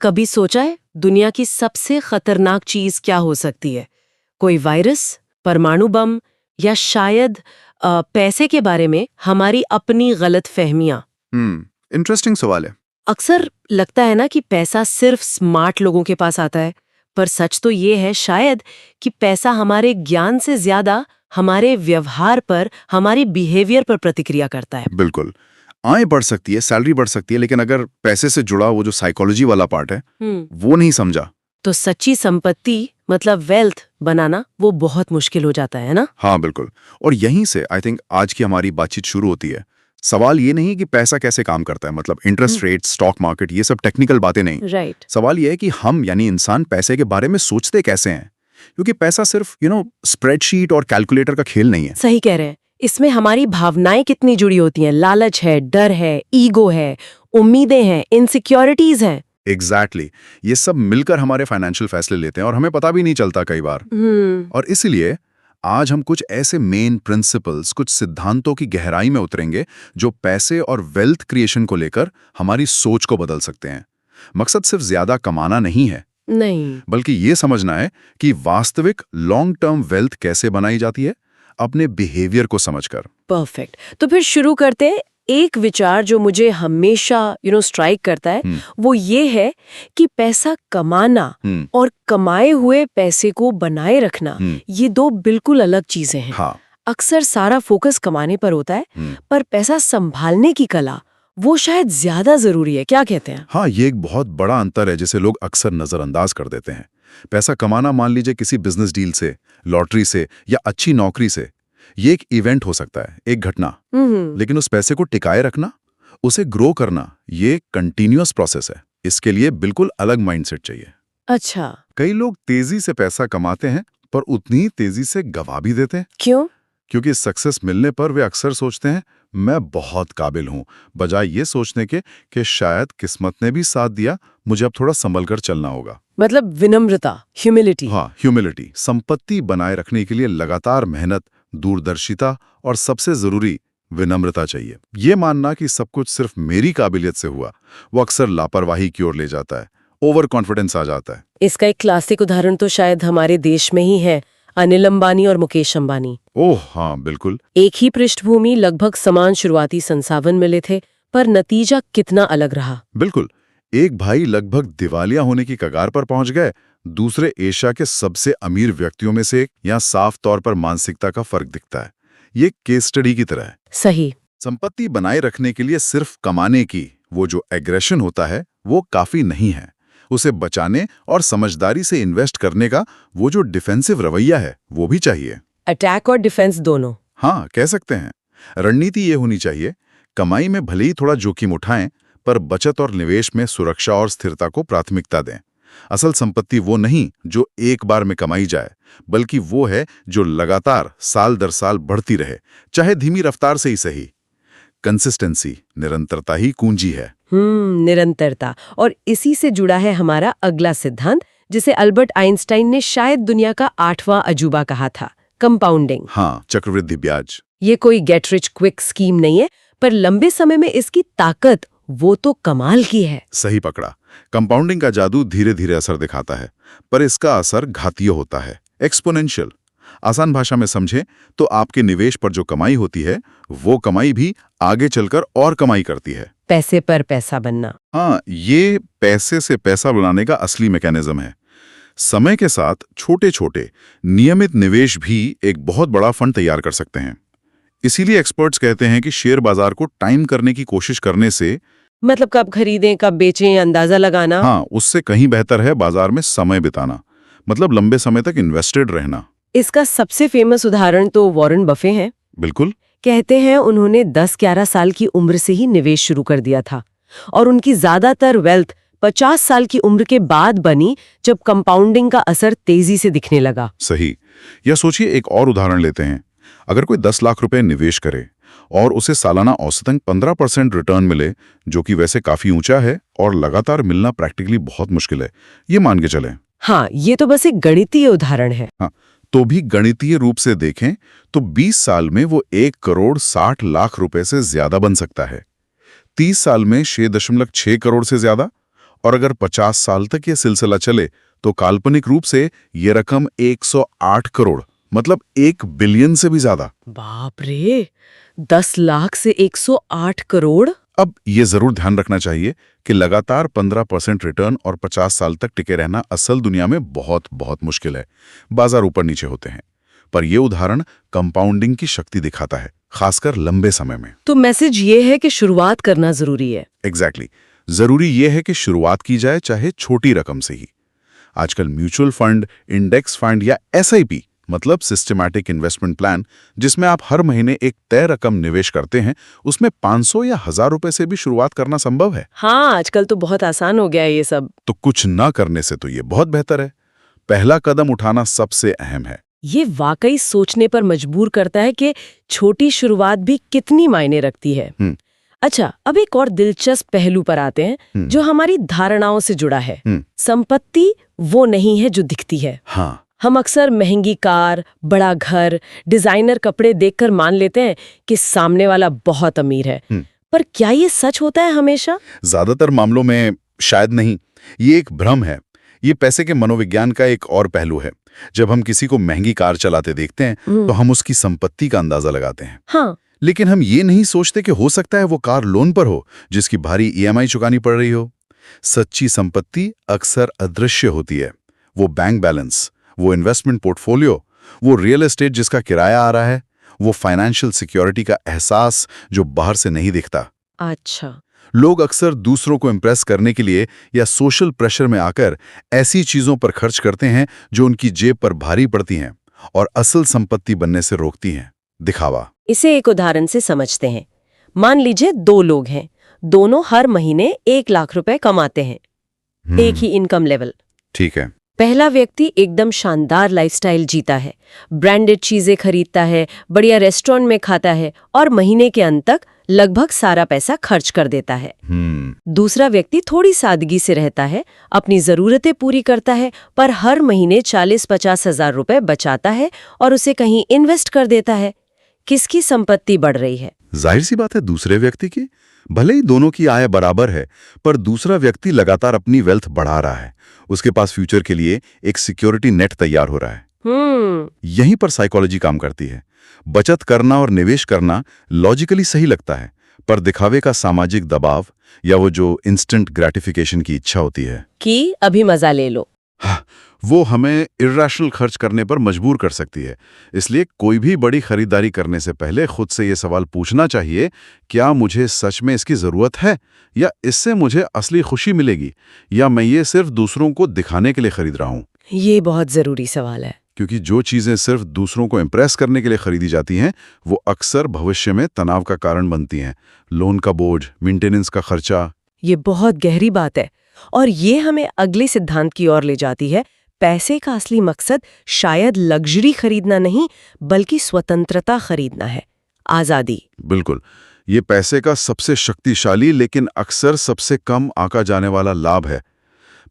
कभी सोचा है दुनिया की सबसे खतरनाक चीज क्या हो सकती है? कोई वायरस, परमाणु बम या शायद पैसे के बारे में हमारी अपनी गलत फहमियां? इंटरेस्टिंग सवाल है। अक्सर लगता है ना कि पैसा सिर्फ स्मार्ट लोगों के पास आता है, पर सच तो ये है शायद कि पैसा हमारे ज्ञान से ज्यादा हमारे व्यवहार पर, हमारी बिहेवियर पर प्रतिक्रिया करता है। बिल्कुल। आय बढ़ सकती है, सैलरी बढ़ सकती है, लेकिन अगर पैसे से जुड़ा वो जो साइकोलॉजी वाला पार्ट है वो नहीं समझा तो सच्ची संपत्ति मतलब वेल्थ बनाना वो बहुत मुश्किल हो जाता है ना? हाँ बिल्कुल। और यहीं से आई थिंक आज की हमारी बातचीत शुरू होती है। सवाल ये नहीं कि पैसा कैसे काम करता है, मतलब इंटरेस्ट रेट, स्टॉक मार्केट, ये सब टेक्निकल बातें नहीं। राइट। सवाल ये है कि हम यानी इंसान पैसे के बारे में सोचते कैसे हैं, क्योंकि पैसा सिर्फ स्प्रेडशीट और कैलकुलेटर का खेल नहीं है। सही कह रहे हैं। इसमें हमारी भावनाएं कितनी जुड़ी होती हैं, लालच है, डर है, ईगो है, उम्मीदें हैं, इनसिक्योरिटीज हैं। एग्जैक्टली ये सब मिलकर हमारे फाइनेंशियल फैसले लेते हैं और हमें पता भी नहीं चलता कई बार। और इसीलिए आज हम कुछ ऐसे मेन प्रिंसिपल्स, कुछ सिद्धांतों की गहराई में उतरेंगे जो पैसे और वेल्थ क्रिएशन को लेकर हमारी सोच को बदल सकते हैं। मकसद सिर्फ ज्यादा कमाना नहीं है, नहीं, बल्कि ये समझना है कि वास्तविक लॉन्ग टर्म वेल्थ कैसे बनाई जाती है, अपने बिहेवियर को समझकर। परफेक्ट। तो फिर शुरू करते हैं। एक विचार जो मुझे हमेशा स्ट्राइक करता है वो ये है कि पैसा कमाना और कमाए हुए पैसे को बनाए रखना ये दो बिल्कुल अलग चीजें हैं। हाँ। अक्सर सारा फोकस कमाने पर होता है, पर पैसा संभालने की कला वो शायद ज्यादा जरूरी है। क्या कहते हैं? हाँ, ये एक बहुत बड़ा अंतर है जिसे लोग अक्सर नजरअंदाज कर देते हैं। पैसा कमाना, मान लीजिए किसी बिजनेस डील से, लॉटरी से या अच्छी नौकरी से, ये एक इवेंट हो सकता है, एक घटना। लेकिन उस पैसे को टिकाए रखना, उसे ग्रो करना, ये कंटिन्यूअस प्रोसेस है। इसके लिए बिल्कुल अलग माइंडसेट चाहिए। अच्छा। कई लोग तेजी से पैसा कमाते हैं पर उतनी ही तेजी से गवा भी देते हैं। क्यों? क्योंकि सक्सेस मिलने पर वे अक्सर सोचते हैं मैं बहुत काबिल हूं, बजाय ये सोचने के कि शायद किस्मत ने भी साथ दिया, मुझे अब थोड़ा संभल कर चलना होगा। मतलब विनम्रता, ह्यूमिलिटी। हाँ, ह्यूमिलिटी। संपत्ति बनाए रखने के लिए लगातार मेहनत, दूरदर्शिता और सबसे जरूरी विनम्रता चाहिए। ये मानना कि सब कुछ सिर्फ मेरी काबिलियत से हुआ, वो अक्सर लापरवाही की ओर ले जाता है, ओवर कॉन्फिडेंस आ जाता है। इसका एक क्लासिक उदाहरण तो शायद हमारे देश में ही है, अनिल अंबानी और मुकेश अंबानी। ओह हाँ, बिल्कुल। एक ही पृष्ठभूमि, लगभग समान शुरुआती संसाधन मिले थे, पर नतीजा कितना अलग रहा। बिल्कुल। एक भाई लगभग दिवालिया होने की कगार पर पहुंच गए, दूसरे एशिया के सबसे अमीर व्यक्तियों में से एक। यहाँ साफ तौर पर मानसिकता का फर्क दिखता है। ये केस स्टडी की तरह है। सही। संपत्ति बनाए रखने के लिए सिर्फ कमाने की वो जो एग्रेशन होता है वो काफी नहीं है। उसे बचाने और समझदारी से इन्वेस्ट करने का वो जो डिफेंसिव रवैया है वो भी चाहिए। अटैक और डिफेंस दोनों। हाँ, कह सकते हैं। रणनीति ये होनी चाहिए, कमाई में भले ही थोड़ा जोखिम उठाएं, पर बचत और निवेश में सुरक्षा और स्थिरता को प्राथमिकता दें। असल संपत्ति वो नहीं जो एक बार में कमाई जाए, बल्कि वो है जो लगातार साल दर साल बढ़ती रहे, चाहे धीमी रफ्तार से ही सही। कंसिस्टेंसी, निरंतरता ही कुंजी है। निरंतरता। और इसी से जुड़ा है हमारा अगला सिद्धांत, जिसे अल्बर्ट आइंस्टाइन ने शायद दुनिया का 8वां अजूबा कहा था, कंपाउंडिंग। हाँ, चक्रवृद्धि ब्याज। ये कोई गेट रिच क्विक स्कीम नहीं है, पर लंबे समय में इसकी ताकत वो तो कमाल की है। सही पकड़ा। कंपाउंडिंग का जादू धीरे धीरे असर दिखाता है, पर इसका असर घातीय होता है, एक्सपोनेंशियल। आसान भाषा में समझें तो आपके निवेश पर जो कमाई होती है वो कमाई भी आगे चलकर और कमाई करती है। पैसे पर पैसा बनना। हाँ, ये पैसे से पैसा बनाने का असली मैकेनिज्म है। समय के साथ छोटे छोटे नियमित निवेश भी एक बहुत बड़ा फंड तैयार कर सकते हैं। इसीलिए एक्सपर्ट्स कहते हैं कि शेयर बाजार को टाइम करने की कोशिश करने से, मतलब कब खरीदें कब बेचें अंदाजा लगाना, हाँ, उससे कहीं बेहतर है बाजार में समय बिताना, मतलब लंबे समय तक इन्वेस्टेड रहना। इसका सबसे फेमस उदाहरण तो वॉरेन बफे हैं। बिल्कुल। कहते हैं उन्होंने 10-11 साल की उम्र से ही निवेश शुरू कर दिया था और उनकी ज्यादातर वेल्थ 50 साल की उम्र के बाद बनी, जब कंपाउंडिंग का असर तेजी से दिखने लगा। सही। या सोचिए, एक और उदाहरण लेते हैं। अगर कोई 10 लाख रुपए निवेश करे और उसे सालाना औसतन 15% रिटर्न मिले, जो कि वैसे काफी ऊंचा है और लगातार मिलना प्रैक्टिकली बहुत मुश्किल है, ये मान के चलें। हाँ, ये तो बस एक गणितीय उदाहरण है। हाँ, तो भी गणितीय रूप से देखें तो 20 साल में वो 1 करोड़ 60 लाख रुपए से ज्यादा बन सकता है, 30 साल में 6.6 करोड़ से ज्यादा, और अगर 50 साल तक ये सिलसिला चले तो काल्पनिक रूप से ये रकम 108 करोड़ मतलब 1 बिलियन से भी ज्यादा। बाप रे, 10 लाख से 108 करोड़। अब ये जरूर ध्यान रखना चाहिए कि लगातार 15% रिटर्न और 50 साल तक टिके रहना असल दुनिया में बहुत बहुत मुश्किल है। बाजार ऊपर नीचे होते हैं, पर यह उदाहरण कंपाउंडिंग की शक्ति दिखाता है, खासकर लंबे समय में। तो मैसेज ये है कि शुरुआत करना जरूरी है। एग्जैक्टली। जरूरी यह है कि शुरुआत की जाए, चाहे छोटी रकम से ही। आजकल म्यूचुअल फंड, इंडेक्स फंड या SIP मतलब सिस्टमैटिक इन्वेस्टमेंट प्लान, जिसमें आप हर महीने एक तय रकम निवेश करते हैं, उसमें 500 या 1000 रुपए से भी शुरुआत करना संभव है। हाँ, आजकल तो बहुत आसान हो गया है ये सब। तो कुछ ना करने से तो ये बहुत बेहतर है। पहला कदम उठाना सबसे अहम है। ये वाकई सोचने पर मजबूर करता है कि छोटी शुरुआत भी कितनी मायने रखती है। अच्छा, अब एक और दिलचस्प पहलू पर आते हैं जो हमारी धारणाओं से जुड़ा है। संपत्ति वो नहीं है जो दिखती है। हाँ। हम अक्सर महंगी कार, बड़ा घर, डिजाइनर कपड़े देखकर मान लेते हैं कि सामने वाला बहुत अमीर है। पर क्या ये सच होता है हमेशा? ज्यादातर मामलों में शायद नहीं। ये एक भ्रम है। ये पैसे के मनोविज्ञान का एक और पहलू है। जब हम किसी को महंगी कार चलाते देखते हैं तो हम उसकी संपत्ति का अंदाजा लगाते हैं। हाँ। लेकिन हम ये नहीं सोचते कि हो सकता है वो कार लोन पर हो, जिसकी भारी EMI चुकानी पड़ रही हो। सच्ची संपत्ति अक्सर अदृश्य होती है। वो बैंक बैलेंस, वो इन्वेस्टमेंट पोर्टफोलियो, वो रियल एस्टेट जिसका किराया आ रहा है, वो फाइनेंशियल सिक्योरिटी का एहसास जो बाहर से नहीं दिखता। अच्छा। लोग अक्सर दूसरों को इम्प्रेस करने के लिए या सोशल प्रेशर में आकर ऐसी चीजों पर खर्च करते हैं जो उनकी जेब पर भारी पड़ती हैं और असल संपत्ति बनने से रोकती हैं। दिखावा। इसे एक उदाहरण से समझते हैं। मान लीजिए 2 लोग हैं, दोनों हर महीने 1 लाख रुपए कमाते हैं। एक ही इनकम लेवल। ठीक है। पहला व्यक्ति एकदम शानदार लाइफस्टाइल जीता है, ब्रांडेड चीजें खरीदता है, बढ़िया रेस्टोरेंट में खाता है और महीने के अंत तक लगभग सारा पैसा खर्च कर देता है। दूसरा व्यक्ति थोड़ी सादगी से रहता है, अपनी जरूरतें पूरी करता है, पर हर महीने 40-50 हजार रुपए बचाता है और उसे कहीं इन्वेस्ट कर देता है। किसकी संपत्ति बढ़ रही है? जाहिर सी बात है दूसरे व्यक्ति की। भले ही दोनों की आय बराबर है, पर दूसरा व्यक्ति लगातार अपनी वेल्थ बढ़ा रहा है। उसके पास फ्यूचर के लिए एक सिक्योरिटी नेट तैयार हो रहा है। यहीं पर साइकोलॉजी काम करती है। बचत करना और निवेश करना लॉजिकली सही लगता है, पर दिखावे का सामाजिक दबाव या वो जो इंस्टेंट ग्रेटिफिकेशन की इच्छा होती है कि अभी मजा ले लो, वो हमें इर्रेशनल खर्च करने पर मजबूर कर सकती है। इसलिए कोई भी बड़ी खरीदारी करने से पहले खुद से ये सवाल पूछना चाहिए, क्या मुझे सच में इसकी जरूरत है, या इससे मुझे असली खुशी मिलेगी, या मैं ये सिर्फ दूसरों को दिखाने के लिए खरीद रहा हूँ। ये बहुत जरूरी सवाल है, क्योंकि जो चीजें सिर्फ दूसरों को इम्प्रेस करने के लिए खरीदी जाती हैं वो अक्सर भविष्य में तनाव का कारण बनती हैं। लोन का बोझ, मेंटेनेंस का खर्चा। ये बहुत गहरी बात है और ये हमें अगले सिद्धांत की ओर ले जाती है। पैसे का असली मकसद शायद लग्जरी खरीदना नहीं, बल्कि स्वतंत्रता खरीदना है, आजादी। बिल्कुल, ये पैसे का सबसे शक्तिशाली लेकिन अक्सर सबसे कम आंका जाने वाला लाभ है।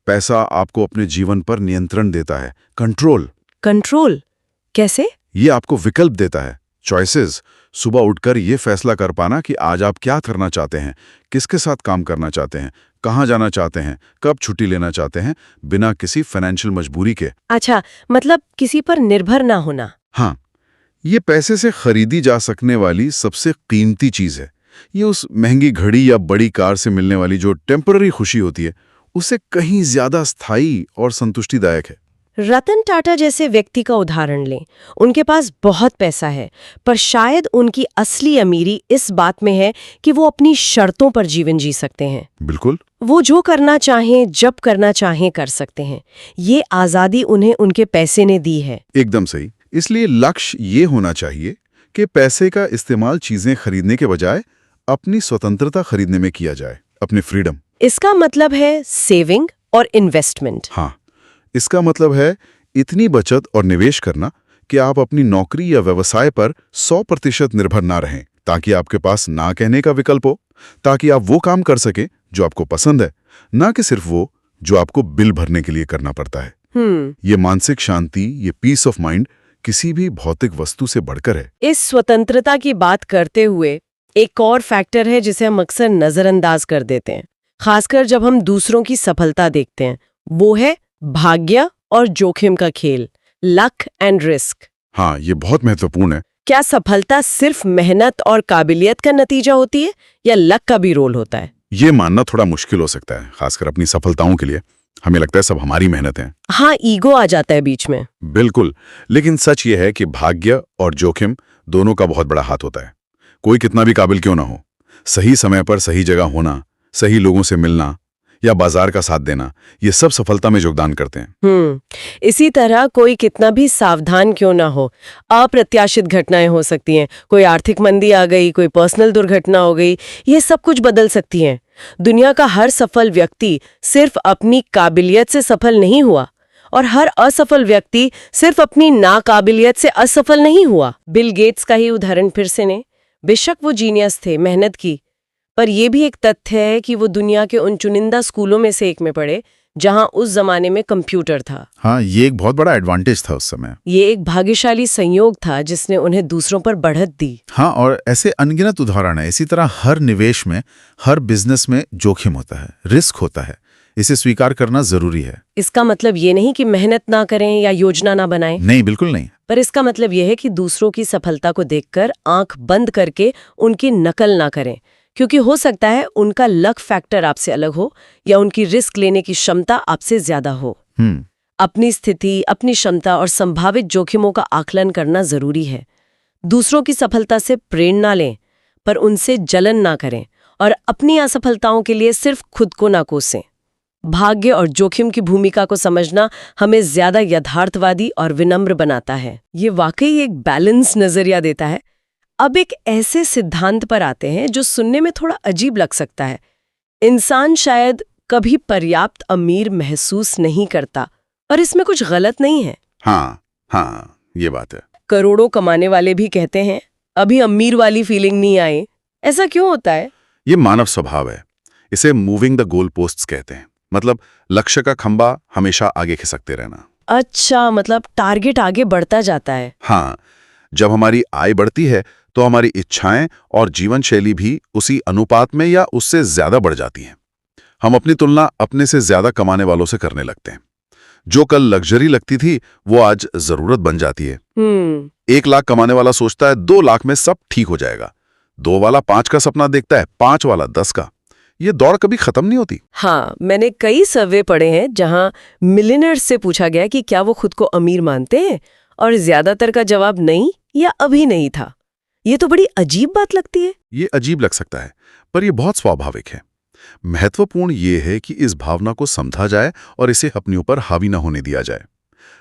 पैसा आपको अपने जीवन पर नियंत्रण देता है, कंट्रोल। कंट्रोल कैसे? ये आपको विकल्प देता है, चॉइसेस। सुबह उठकर ये फैसला कर पाना कि आज आप क्या करना चाहते हैं, किसके साथ काम करना चाहते हैं, कहाँ जाना चाहते हैं, कब छुट्टी लेना चाहते हैं, बिना किसी फाइनेंशियल मजबूरी के। अच्छा, मतलब किसी पर निर्भर ना होना। हाँ, ये पैसे से खरीदी जा सकने वाली सबसे कीमती चीज है। ये उस महंगी घड़ी या बड़ी कार से मिलने वाली जो टेम्पररी खुशी होती है, उससे कहीं ज्यादा स्थायी और संतुष्टिदायक है। रतन टाटा जैसे व्यक्ति का उदाहरण लें। उनके पास बहुत पैसा है, पर शायद उनकी असली अमीरी इस बात में है कि वो अपनी शर्तों पर जीवन जी सकते हैं। बिल्कुल। वो जो करना चाहें, जब करना चाहें कर सकते हैं। ये आज़ादी उन्हें उनके पैसे ने दी है। एकदम सही। इसलिए लक्ष्य ये होना चाहिए कि पैसे का इस्तेमाल चीजें खरीदने के बजाय अपनी स्वतंत्रता खरीदने में किया जाए, अपनी फ्रीडम। इसका मतलब है सेविंग और इन्वेस्टमेंट। हाँ, इसका मतलब है इतनी बचत और निवेश करना कि आप अपनी नौकरी या व्यवसाय पर 100% निर्भर ना रहें, ताकि आपके पास ना कहने का विकल्प हो, ताकि आप वो काम कर सकें जो आपको पसंद है, ना कि सिर्फ वो जो आपको बिल भरने के लिए करना पड़ता है। ये मानसिक शांति, ये पीस ऑफ माइंड किसी भी भौतिक वस्तु से बढ़कर है। इस स्वतंत्रता की बात करते हुए एक और फैक्टर है जिसे हम अक्सर नजरअंदाज कर देते हैं, खासकर जब हम दूसरों की सफलता देखते हैं। वो है भाग्य और जोखिम का खेल, लक एंड रिस्क। हाँ, ये बहुत महत्वपूर्ण है। क्या सफलता सिर्फ मेहनत और काबिलियत का नतीजा होती है या लक का भी रोल होता है? ये मानना थोड़ा मुश्किल हो सकता है, खासकर अपनी सफलताओं के लिए। हमें लगता है सब हमारी मेहनत है। हाँ, ईगो आ जाता है बीच में। बिल्कुल, लेकिन सच ये है कि भाग्य और जोखिम दोनों का बहुत बड़ा हाथ होता है। कोई कितना भी काबिल क्यों ना हो, सही समय पर सही जगह होना, सही लोगों से मिलना या बाजार का साथ देना, ये सब सफलता में योगदान करते हैं। इसी तरह कोई कितना भी सावधान क्यों ना हो, अप्रत्याशित घटनाएं हो सकती हैं। कोई आर्थिक मंदी आ गई, कोई पर्सनल दुर्घटना हो गई, ये सब कुछ बदल सकती हैं। दुनिया का हर सफल व्यक्ति सिर्फ अपनी काबिलियत से सफल नहीं हुआ और हर असफल व्यक्ति सिर्फ अपनी नाकाबिलियत से असफल नहीं हुआ। बिल गेट्स का ही उदाहरण फिर से ने, बेशक वो जीनियस थे, मेहनत की, पर यह भी एक तथ्य है कि वो दुनिया के उन चुनिंदा स्कूलों में से एक में पढ़े जहां उस जमाने में कंप्यूटर था। हाँ, ये एक बहुत बड़ा एडवांटेज था उस समय। ये एक भाग्यशाली संयोग था जिसने उन्हें दूसरों पर बढ़त दी। हाँ, और ऐसे अनगिनत उदाहरण है। इसी तरह हर निवेश में, हर बिजनेस में जोखिम होता है, रिस्क होता है। इसे स्वीकार करना जरूरी है। इसका मतलब ये नहीं कि मेहनत ना करें या योजना ना बनाएं। नहीं, बिल्कुल नहीं। पर इसका मतलब यह है कि दूसरों की सफलता को देखकर आंख बंद करके उनकी नकल ना करें, क्योंकि हो सकता है उनका लक फैक्टर आपसे अलग हो या उनकी रिस्क लेने की क्षमता आपसे ज्यादा हो। अपनी स्थिति, अपनी क्षमता और संभावित जोखिमों का आकलन करना जरूरी है। दूसरों की सफलता से प्रेरणा लें, पर उनसे जलन ना करें और अपनी असफलताओं के लिए सिर्फ खुद को ना कोसें। भाग्य और जोखिम की भूमिका को समझना हमें ज्यादा यथार्थवादी और विनम्र बनाता है। ये वाकई एक बैलेंस नजरिया देता है। अब एक ऐसे सिद्धांत पर आते हैं जो सुनने में थोड़ा अजीब लग सकता है। इंसान शायद कभी पर्याप्त अमीर महसूस नहीं करता, और इसमें कुछ गलत नहीं है। हाँ, ये बात है। करोड़ों कमाने वाले भी कहते हैं अभी अमीर वाली फीलिंग नहीं आई। ऐसा क्यों होता है? ये मानव स्वभाव है। इसे मूविंग द गोल पोस्ट्स कहते हैं। मतलब लक्ष्य का खंबा हमेशा आगे खिसकते रहना। अच्छा, मतलब टारगेट आगे बढ़ता जाता है। हाँ, जब हमारी आय बढ़ती है तो हमारी इच्छाएं और जीवन शैली भी उसी अनुपात में या उससे ज्यादा बढ़ जाती हैं। हम अपनी तुलना अपने से ज्यादा कमाने वालों से करने लगते हैं। जो कल लग्जरी लगती थी वो आज जरूरत बन जाती है। 1 लाख कमाने वाला सोचता है 2 लाख में सब ठीक हो जाएगा। 2 वाला 5 का सपना देखता है, 5 वाला 10 का। ये दौड़ कभी खत्म नहीं होती। हाँ, मैंने कई सर्वे पढ़े हैं जहां मिलियनर्स से पूछा गया कि क्या वो खुद को अमीर मानते हैं, और ज्यादातर का जवाब नहीं या अभी नहीं था। ये तो बड़ी अजीब बात लगती है। ये अजीब लग सकता है, पर ये बहुत स्वाभाविक है। महत्वपूर्ण ये है कि इस भावना को समझा जाए और इसे अपने ऊपर हावी न होने दिया जाए।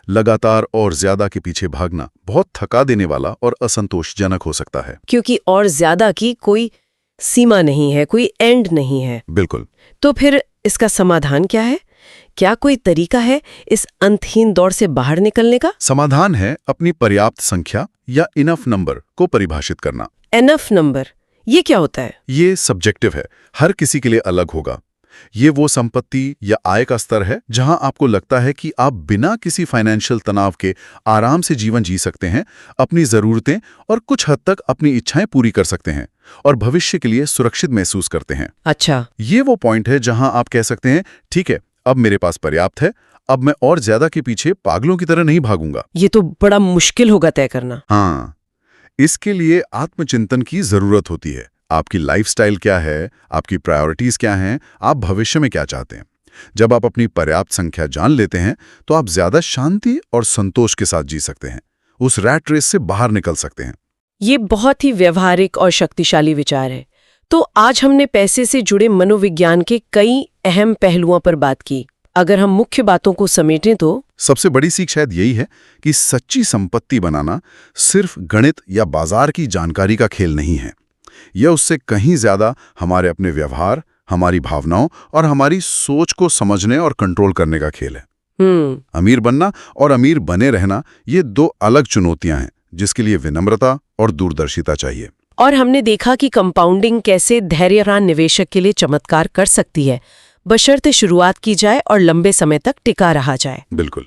लगातार और ज्यादा के पीछे भागना बहुत थका देने वाला और असंतोषजनक हो सकता है, क्योंकि और ज्यादा की कोई सीमा नहीं है, कोई एंड नहीं है। बिल्कुल। तो फिर इसका समाधान क्या है? क्या कोई तरीका है इस अंतहीन दौड़ से बाहर निकलने का? समाधान है अपनी पर्याप्त संख्या या इनफ नंबर को परिभाषित करना। एनफ नंबर, ये क्या होता है? ये सब्जेक्टिव है, हर किसी के लिए अलग होगा। ये वो संपत्ति या आय का स्तर है जहां आपको लगता है कि आप बिना किसी फाइनेंशियल तनाव के आराम से जीवन जी सकते हैं, अपनी जरूरतें और कुछ हद तक अपनी इच्छाएं पूरी कर सकते हैं और भविष्य के लिए सुरक्षित महसूस करते हैं। अच्छा, ये वो पॉइंट है जहां आप कह सकते हैं, ठीक है, अब मेरे पास पर्याप्त है, अब मैं और ज्यादा के पीछे पागलों की तरह नहीं भागूंगा। ये तो बड़ा मुश्किल होगा तय करना। हाँ, इसके लिए आत्मचिंतन की जरूरत होती है। आपकी लाइफस्टाइल क्या है, आपकी प्रायोरिटीज क्या हैं, आप भविष्य में क्या चाहते हैं। जब आप अपनी पर्याप्त संख्या जान लेते हैं तो आप ज्यादा शांति और संतोष के साथ जी सकते हैं, उस रैट रेस से बाहर निकल सकते हैं। ये बहुत ही व्यवहारिक और शक्तिशाली विचार है। तो आज हमने पैसे से जुड़े मनोविज्ञान के कई अहम पहलुओं पर बात की। अगर हम मुख्य बातों को समेटें तो सबसे बड़ी सीख शायद यही है कि सच्ची संपत्ति बनाना सिर्फ गणित या बाजार की जानकारी का खेल नहीं है। यह उससे कहीं ज्यादा हमारे अपने व्यवहार, हमारी भावनाओं और हमारी सोच को समझने और कंट्रोल करने का खेल है। अमीर बनना और अमीर बने रहना, ये 2 अलग चुनौतियां हैं जिसके लिए विनम्रता और दूरदर्शिता चाहिए। और हमने देखा कि कंपाउंडिंग कैसे धैर्यवान निवेशक के लिए चमत्कार कर सकती है, बशर्ते शुरुआत की जाए और लंबे समय तक टिका रहा जाए। बिल्कुल।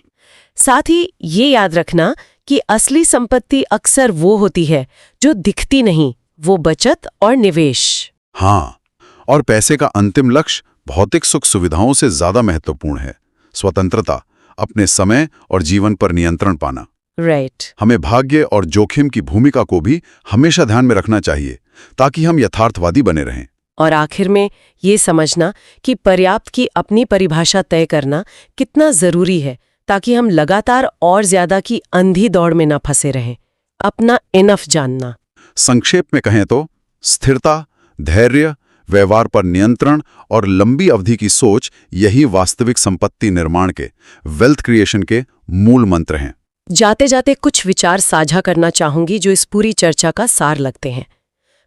साथ ही ये याद रखना कि असली संपत्ति अक्सर वो होती है जो दिखती नहीं, वो बचत और निवेश। हाँ, और पैसे का अंतिम लक्ष्य भौतिक सुख सुविधाओं से ज्यादा महत्वपूर्ण है स्वतंत्रता, अपने समय और जीवन पर नियंत्रण पाना। राइट। हमें भाग्य और जोखिम की भूमिका को भी हमेशा ध्यान में रखना चाहिए ताकि हम यथार्थवादी बने रहें। और आखिर में ये समझना कि पर्याप्त की अपनी परिभाषा तय करना कितना जरूरी है ताकि हम लगातार और ज्यादा की अंधी दौड़ में न फंसे रहें। अपना इनफ जानना। संक्षेप में कहें तो स्थिरता, धैर्य, व्यवहार पर नियंत्रण और लंबी अवधि की सोच यही वास्तविक संपत्ति निर्माण के, वेल्थ क्रिएशन के मूल मंत्र हैं। जाते जाते कुछ विचार साझा करना चाहूंगी जो इस पूरी चर्चा का सार लगते हैं।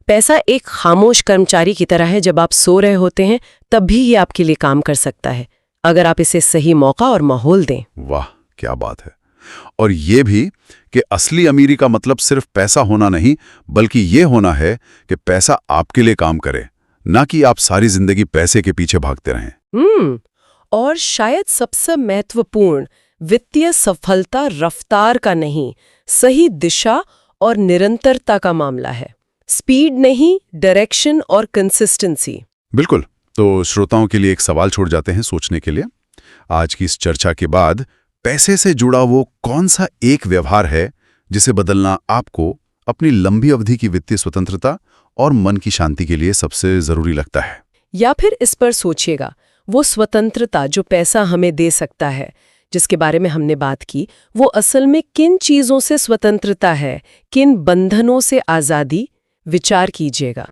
पैसा एक खामोश कर्मचारी की तरह है, जब आप सो रहे होते हैं तब भी ये आपके लिए काम कर सकता है, अगर आप इसे सही मौका और माहौल दें। वाह, क्या बात है। और ये भी कि असली अमीरी का मतलब सिर्फ पैसा होना नहीं, बल्कि ये होना है कि पैसा आपके लिए काम करे, ना कि आप सारी जिंदगी पैसे के पीछे भागते रहें। और शायद सबसे महत्वपूर्ण, वित्तीय सफलता रफ्तार का नहीं, सही दिशा और निरंतरता का मामला है। स्पीड नहीं, डायरेक्शन और कंसिस्टेंसी। बिल्कुल। तो श्रोताओं के लिए एक सवाल छोड़ जाते हैं सोचने के लिए। आज की इस चर्चा के बाद पैसे से जुड़ा वो कौन सा एक व्यवहार है जिसे बदलना आपको अपनी लंबी अवधि की वित्तीय स्वतंत्रता और मन की शांति के लिए सबसे जरूरी लगता है? या फिर इस पर सोचिएगा, वो स्वतंत्रता जो पैसा हमें दे सकता है, जिसके बारे में हमने बात की, वो असल में किन चीजों से स्वतंत्रता है, किन बंधनों से आजादी? विचार कीजिएगा।